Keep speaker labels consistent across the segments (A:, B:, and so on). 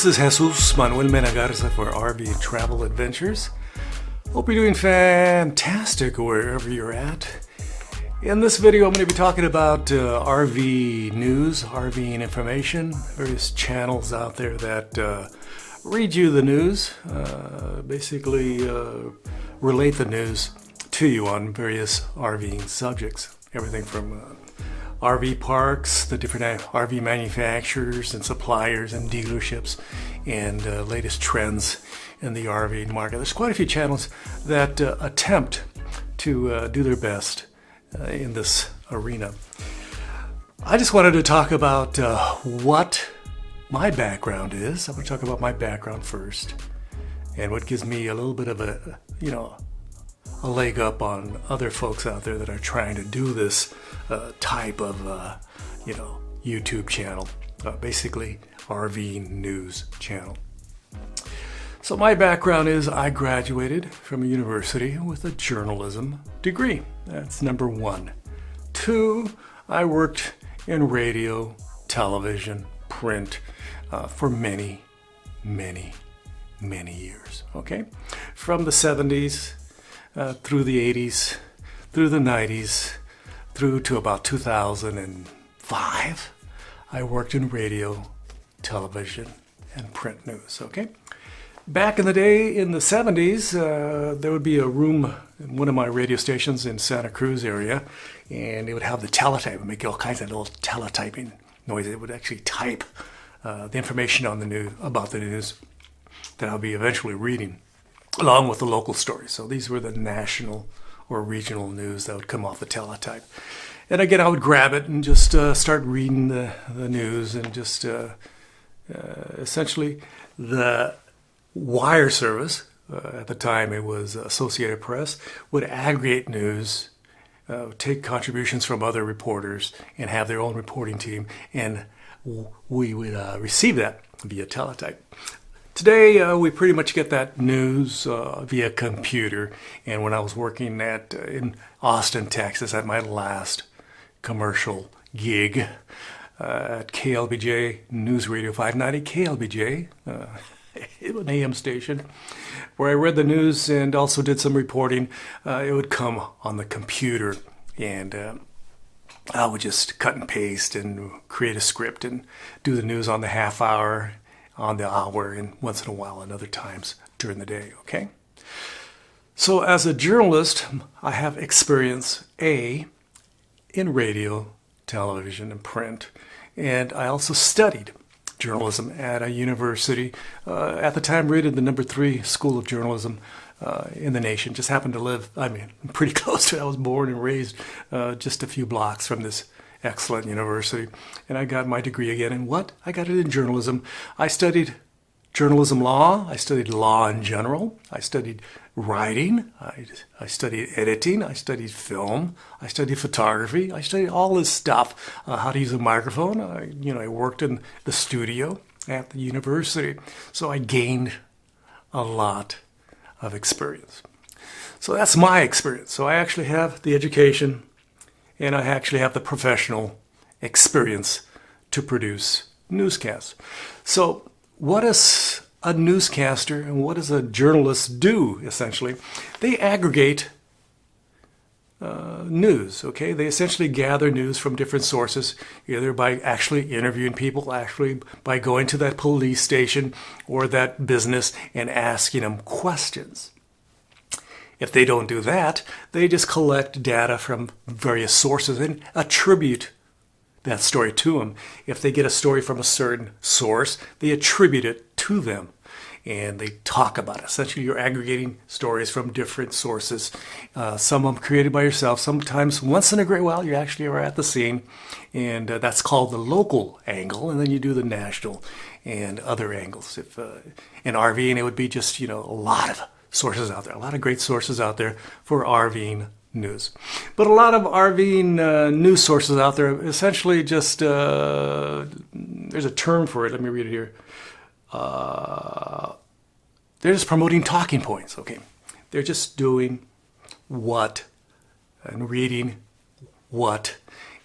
A: This is Jesus Manuel Menagarza for RV Travel Adventures. Hope you're doing fantastic wherever you're at. In this video, I'm going to be talking about RV news, RVing information, various channels out there that read you the news, basically relate the news to you on various RVing subjects. Everything from RV parks, the different RV manufacturers and suppliers and dealerships, and latest trends in the RV market. There's quite a few channels that attempt to do their best in this arena. I just wanted to talk about what my background is. I'm going to talk about my background first, and what gives me a little bit of a leg up on other folks out there that are trying to do this type of YouTube channel, basically RV news channel. So my background is I graduated from a university with a journalism degree. That's number one. Two, I worked in radio, television, print for many years. Okay, from the 70s through the 80s, through the 90s, through to about 2005, I worked in radio, television, and print news. Okay. Back in the day, in the 70s, there would be a room in one of my radio stations in Santa Cruz area, and it would have the teletype. It would make all kinds of little teletyping noise. It would actually type the information on the news, about the news that I'll be eventually reading, along with the local stories. So these were the national or regional news that would come off the teletype. And again, I would grab it and just start reading the news, and just essentially the wire service, at the time it was Associated Press, would aggregate news, take contributions from other reporters, and have their own reporting team, and we would receive that via teletype. Today, we pretty much get that news via computer. And when I was working in Austin, Texas, at my last commercial gig at KLBJ News Radio 590, KLBJ, an AM station, where I read the news and also did some reporting, it would come on the computer, and I would just cut and paste and create a script and do the news on the half hour, on the hour, and once in a while and other times during the day. Okay, so as a journalist, I have experience in radio, television, and print, and I also studied journalism at a university, at the time rated the number 3 school of journalism in the nation. Just happened to live, pretty close to it. I was born and raised just a few blocks from this excellent university. And I got my degree again in what? I got it in journalism. I studied journalism law. I studied law in general. I studied writing. I studied editing. I studied film. I studied photography. I studied all this stuff, how to use a microphone. I worked in the studio at the university. So I gained a lot of experience. So that's my experience. So I actually have the education, and I actually have the professional experience to produce newscasts. So what does a newscaster and what does a journalist do, essentially? They aggregate news, okay? They essentially gather news from different sources, either by actually interviewing people, actually by going to that police station or that business and asking them questions. If they don't do that, they just collect data from various sources and attribute that story to them. If they get a story from a certain source, they attribute it to them, and they talk about it. Essentially, you're aggregating stories from different sources. Some of them created by yourself. Sometimes, once in a great while, you actually are at the scene, and that's called the local angle, and then you do the national and other angles. If in RVing, it would be just a lot of sources out there, a lot of great sources out there for RVing news. But a lot of RVing news sources out there essentially just, there's a term for it, let me read it here. They're just promoting talking points, okay? They're just doing what and reading what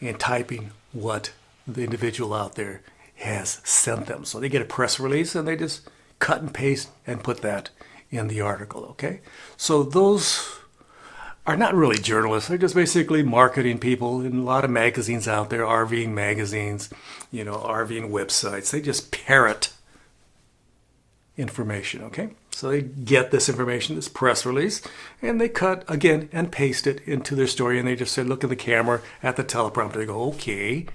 A: and typing what the individual out there has sent them. So they get a press release and they just cut and paste and put that in the article, okay? So those are not really journalists. They're just basically marketing people in a lot of magazines out there, RVing magazines, RVing websites. They just parrot information, okay? So they get this information, this press release, and they cut, again, and paste it into their story, and they just say, look at the camera, at the teleprompter. They go, okay,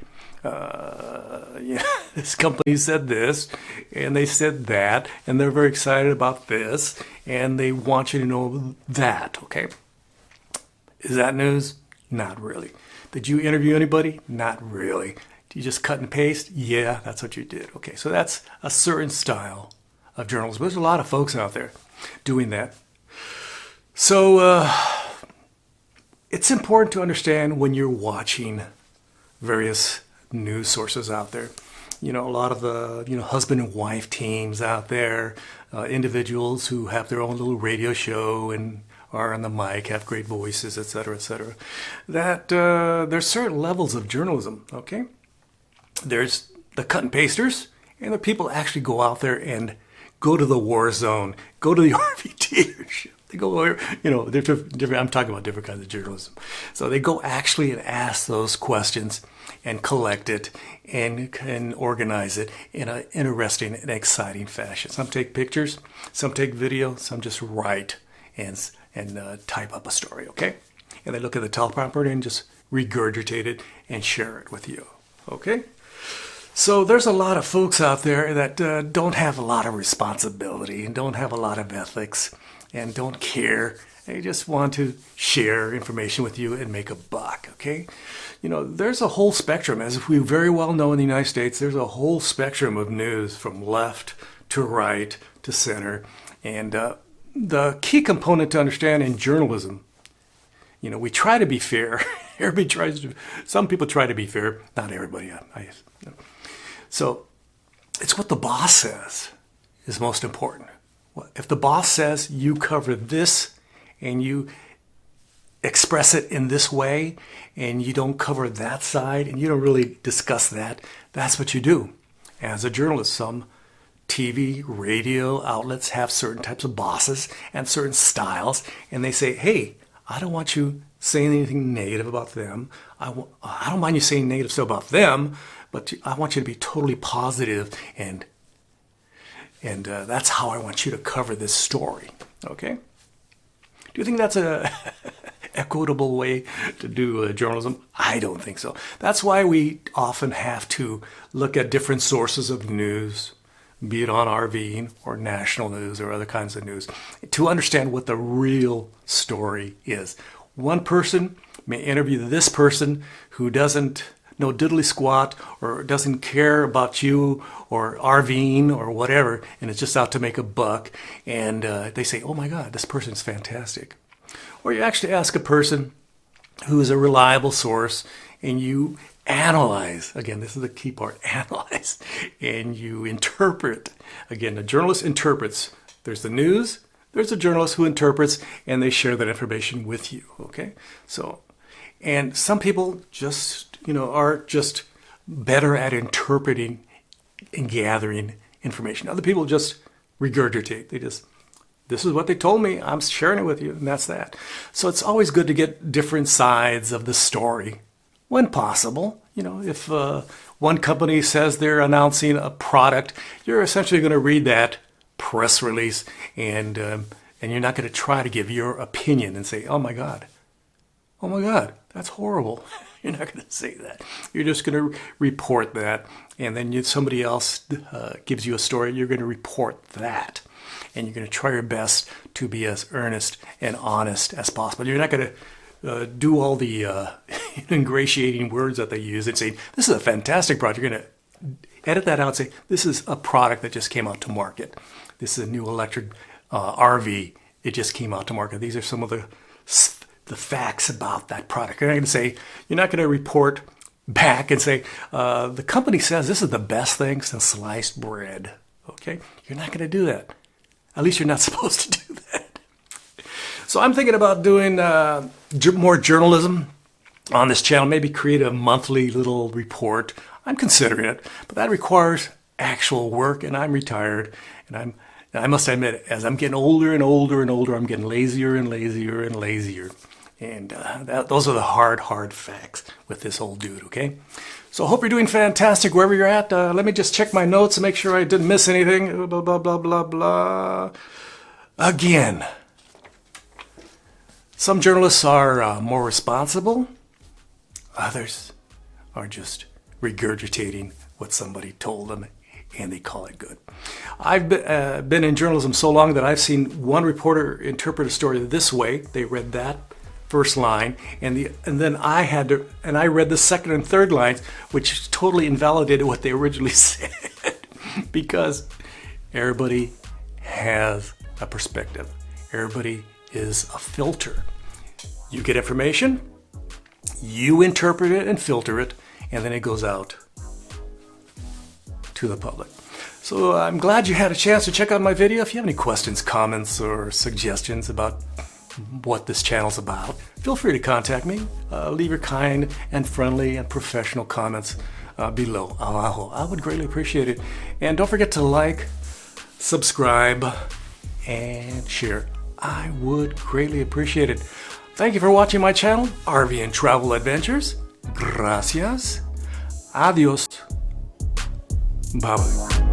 A: this company said this, and they said that, and they're very excited about this, and they want you to know that, okay? Is that news? Not really. Did you interview anybody? Not really. Do you just cut and paste? Yeah, that's what you did. Okay, so that's a certain style of journalism. There's a lot of folks out there doing that. So it's important to understand when you're watching various news sources out there. A lot of the husband and wife teams out there, individuals who have their own little radio show and are on the mic, have great voices, etc., etc. That there's certain levels of journalism, okay? There's the cut and pasters, and the people actually go out there and go to the war zone, go to the RVTA show. They go over, different, I'm talking about different kinds of journalism. So they go actually and ask those questions and collect it and organize it in an interesting and exciting fashion. Some take pictures, some take video, some just write and type up a story, okay? And they look at the teleprompter and just regurgitate it and share it with you, okay? So there's a lot of folks out there that don't have a lot of responsibility and don't have a lot of ethics and don't care. They just want to share information with you and make a buck, okay? There's a whole spectrum. As we very well know in the United States, there's a whole spectrum of news from left to right to center. And the key component to understand in journalism, we try to be fair. Some people try to be fair. Not everybody. So it's what the boss says is most important. If the boss says you cover this and you express it in this way and you don't cover that side and you don't really discuss that, that's what you do. As a journalist, some TV, radio outlets have certain types of bosses and certain styles, and they say, hey, I don't want you saying anything negative about them. I don't mind you saying negative stuff about them, but I want you to be totally positive, and that's how I want you to cover this story, okay? Do you think that's a equitable way to do journalism? I don't think so. That's why we often have to look at different sources of news, be it on RVing or national news or other kinds of news, to understand what the real story is. One person may interview this person who doesn't know diddly squat or doesn't care about you or RVing or whatever, and is just out to make a buck, and they say, oh my God, this person's fantastic. Or you actually ask a person who is a reliable source, and you analyze, again, this is the key part, analyze, and you interpret. Again, the journalist interprets. There's the news, there's a journalist who interprets, and they share that information with you, okay? So, and some people just, are just better at interpreting and gathering information. Other people just regurgitate. This is what they told me, I'm sharing it with you, and that's that. So it's always good to get different sides of the story when possible. If one company says they're announcing a product, you're essentially going to read that press release, and you're not going to try to give your opinion and say, oh my God, that's horrible. You're not going to say that. You're just going to report that, and then somebody else gives you a story, you're going to report that. And you're going to try your best to be as earnest and honest as possible. You're not going to do all the ingratiating words that they use and say, this is a fantastic product. You're going to edit that out and say, this is a product that just came out to market. This is a new electric RV. It just came out to market. These are some of the facts about that product. You're not going to report back and say, the company says this is the best thing since sliced bread. Okay? You're not going to do that. At least you're not supposed to do that. So I'm thinking about doing more journalism on this channel. Maybe create a monthly little report I'm considering it, but that requires actual work, and I'm retired, and I must admit, as I'm getting older and older and older, I'm getting lazier and lazier and lazier. And those are the hard facts with this old dude, okay? So I hope you're doing fantastic wherever you're at. Let me just check my notes and make sure I didn't miss anything. Blah, blah, blah, blah, blah. Again, some journalists are more responsible. Others are just regurgitating what somebody told them, and they call it good. I've been in journalism so long that I've seen one reporter interpret a story this way. They read that first line, and then I read the second and third lines, which totally invalidated what they originally said, because everybody has a perspective. Everybody is a filter. You get information, you interpret it and filter it, and then it goes out to the public. So I'm glad you had a chance to check out my video. If you have any questions, comments, or suggestions about what this channel's about, feel free to contact me. Leave your kind and friendly and professional comments below. I would greatly appreciate it. And don't forget to like, subscribe, and share. I would greatly appreciate it. Thank you for watching my channel, RVing Travel Adventures. Gracias. Adios. Bye-bye.